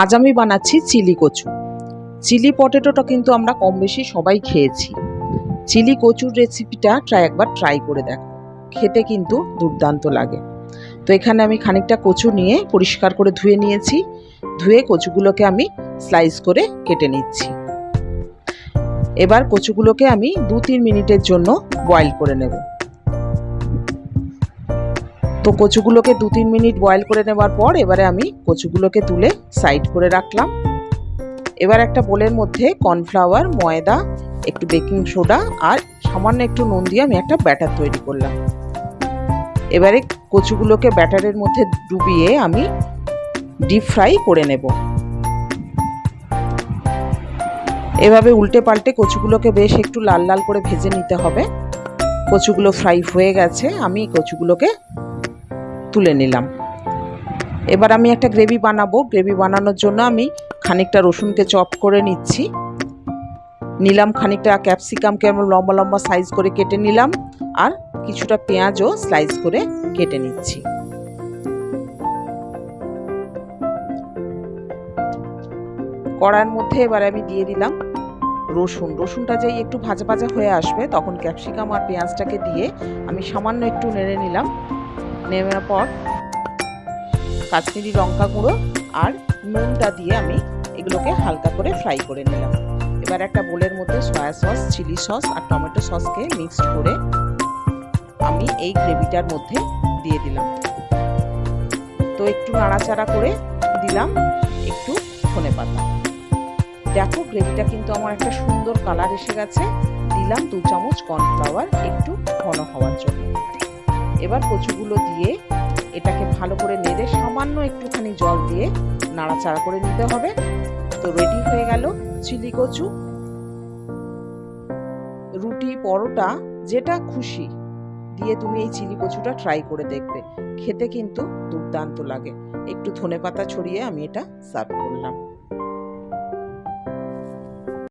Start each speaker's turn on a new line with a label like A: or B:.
A: আজ আমি বানাচ্ছি চিলি কচু। চিলি পটেটোটা কিন্তু আমরা কম বেশি সবাই খেয়েছি। চিলি কচুর রেসিপিটা একবার ট্রাই করে দেখো, খেতে কিন্তু দুর্দান্ত লাগে। তো এখানে আমি খানিকটা কচু নিয়ে পরিষ্কার করে ধুয়ে নিয়েছি। ধুয়ে কচুগুলোকে আমি স্লাইস করে কেটে নিচ্ছি। এবার কচুগুলোকে আমি 2-3 মিনিটের জন্য বয়েল করে নেব। তো কচুগুলোকে 2-3 মিনিট বয়েল করে নেবার পর এবারে আমি কচুগুলোকে তুলে সাইড করে রাখলাম। এবার একটা বোলের মধ্যে কর্নফ্লাওয়ার, ময়দা, একটু বেকিং সোডা আর সামান্য একটু নুন দিয়ে আমি একটা ব্যাটার তৈরি করলাম। এবারে কচুগুলোকে ব্যাটারের মধ্যে ডুবিয়ে আমি ডিপ ফ্রাই করে নেব। এভাবে উল্টে পাল্টে কচুগুলোকে বেশ একটু লাল লাল করে ভেজে নিতে হবে। কচুগুলো ফ্রাই হয়ে গেছে, আমি কচুগুলোকে তুলে নিলাম। এবার আমি একটা গ্রেভি বানাবো। গ্রেভি বানানোর জন্য আমি খানিকটা রসুনকে চপ করে নিলাম, খানিকটা ক্যাপসিকামকে লম্বা লম্বা সাইজ করে কেটে নিলাম, আর কিছুটা পেঁয়াজও স্লাইস করে কেটে নিচ্ছি। কড়াইয়ের মধ্যে এবার আমি দিয়ে দিলাম রসুনটা যেই একটু ভাজা ভাজা হয়ে আসবে তখন ক্যাপসিকাম আর পেঁয়াজটাকে দিয়ে আমি সামান্য একটু নেড়ে নিলাম। নেড়ার পর কাশ্মীরি লঙ্কা গুঁড়ো আর নুনটা দিয়ে আমি এগুলোকে হালকা করে ফ্রাই করে নিলাম। এবার একটা বোলের মধ্যে সয়া সস, চিলি সস আর টমেটো সসকে মিক্সড করে আমি এই গ্রেভিটার মধ্যে দিয়ে দিলাম। তো একটু নাড়াচাড়া করে দিলাম একটু ধনেপাতা। দেখো গ্রেভিটা কিন্তু আমার একটা সুন্দর কালার এসে গেছে। দিলাম 2 চামচ কর্নফ্লাওয়ার একটু ঘন হওয়ার জন্য। এবার কচুগুলো দিয়ে এটাকে ভালো করে নেড়ে সামান্য একটুখানি জল দিয়ে নাড়াচাড়া করে নিতে হবে। তো রেডি হয়ে গেল চিলি কচু। রুটি, পরোটা যেটা খুশি দিয়ে তুমি এই চিলি কচুটা ট্রাই করে দেখবে, খেতে কিন্তু দুর্দান্ত লাগে। একটু ধনেপাতা ছড়িয়ে আমি এটা সার্ভ করলাম।